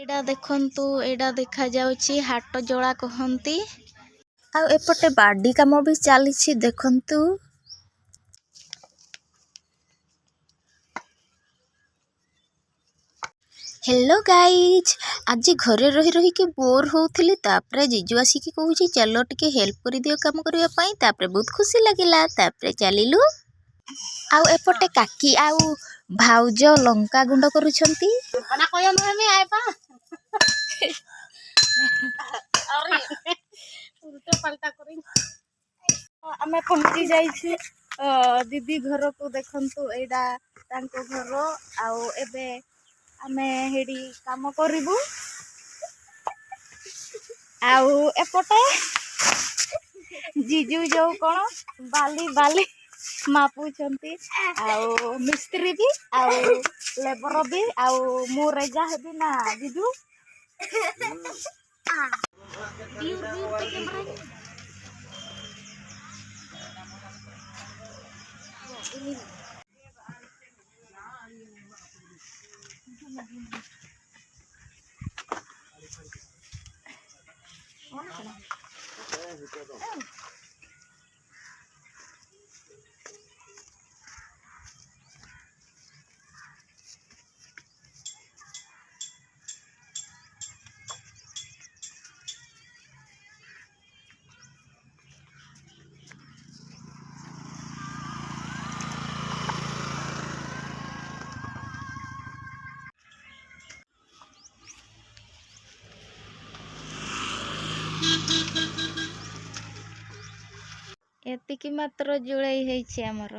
एडा देखंतु एडा देखा जाउची हाट जोड़ा कहंती आ एपटे बाडी काम भी चली देखंतु। हेलो गाइज, आज घरे रही रही के बोर होउथिली तापरे जीजू आसिकी कहूची चलो टिके हेल्प करि दियो काम करिया पई तापरे बहुत खुशी लागिला तापरे चलिलु। आउ एपटे काकी आउ भाउज लंका गुंड करूछंती बना कोया में आए पा अरे उल्टा पलटा करी आमे पहुंची जाइछि दीदी घर को देखंतु एडा तांको घर आउ एबे आमे हेडी काम करिबु। आउ एपटे जीजू जो कोन बाली बाली मापुछंती आउ मिस्त्री भी आउ लेबर भी आउ मु रेजा हेबी ना जीजू एतिकी मात्र जुड़ाई है आमर।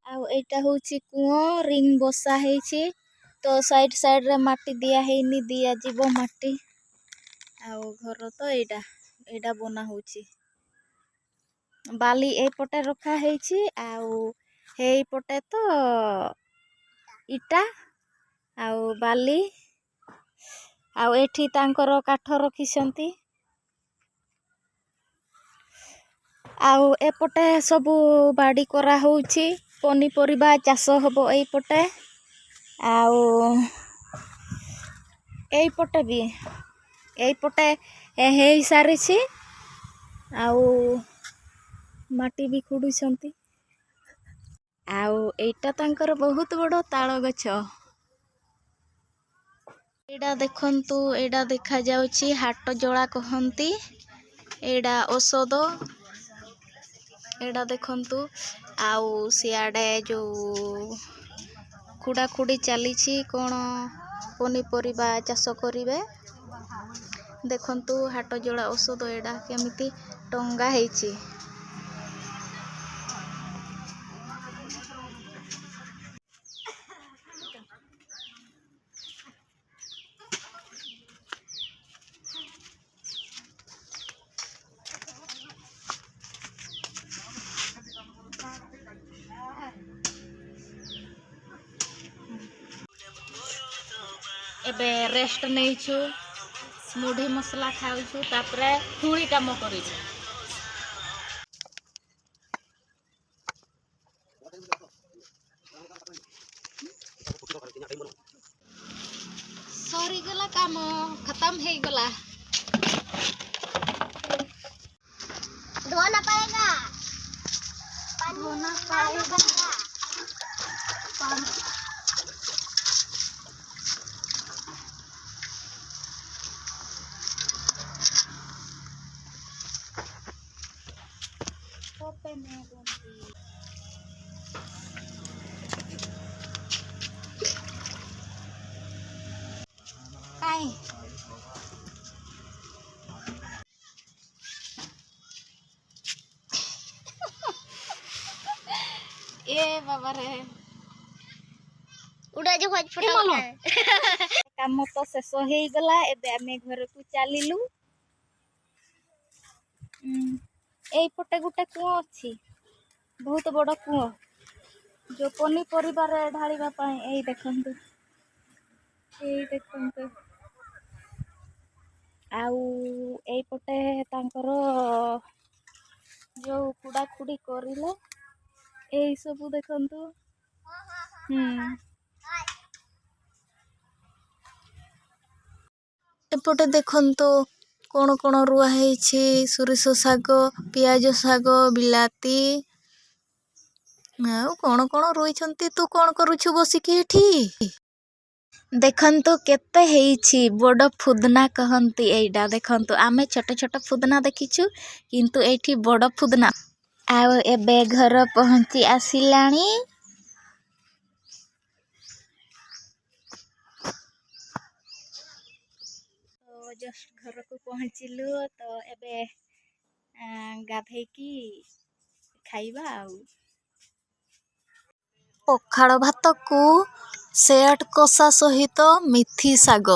आउ एटा होची कुओ रिंग बसा है तो साइड साइड रे माटी दिया है नी दिया जीवो माटी आउ घर तो एडा एडा बना होची बाली ए पटे रखा है आउ हे पटे तो इटा आउ बाली आउ एठी तांकर काठ रखिसंती आउ एपटे सबू बाड़ी करा होउची पनीपरिबा चाष हबो एई पटे आउ एई पटे भी एई पटे हे सारिछि आउ माटी भी खुडुछंती आउ एटा तांकर बहुत बड़ ताଳ गछ। एडा देखंतु एडा देखा जाउची हाट जोड़ा कहंती एडा औषध एडा देखंतु आउ सियाडे जो खुड़ा खुड़ी चली कौन पनीपरिबा चाष करिवे देखंतु हाट जोड़ा औषध एडा केमिति टंगा ହେଇची। एबे रेस्ट नहींछु मुढ़ी मसला खाऊछु तापरे पुणी काम करिछु। सरी गला काम खत्म हे गला धोना पाएगा धोना पाएगा ए बाबा रे उड़ा जो खोज फटा काम तो शेष हो गला एबे आमे घर को चलिलु। एई पटे गुटे कुओ अछि बहुत बड़ कुओ जो पनी परिवार ढालिबा पई एई देखंतु आउ एई पटे तांकर जो कुड़ा कुड़ी करिले एई सब देखंतु एपटे देखंतो कौन कौन रुआ है सोरिष शाग पियाज शाग बिलाती कौन कौन रुई तू कौन करुछु बसिकी एठी देखंतु केते हेइछि बड़ फुदना कहंती एइडा देखंतु आमे छोट छोट फुदना देखिछु किंतु एठी बड़ फुदना आउ एबे घर पहुंची आसिलाणी तो जस्ट घर को पहुंचिलु तो एबे गाधे की खाइबा आउ पखाड़ भात को सेट कषा सहित मेथी शाग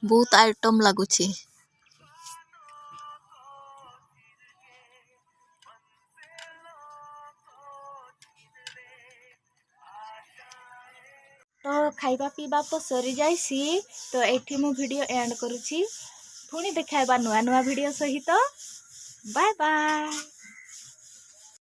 बहुत आइटम लगुची तो खाइबा पीबा तो सरी जाइसी तो एठी मु वीडियो एंड करूची पुणी देखाइबा नुआ नुआ वीडियो सहित बाय बाय।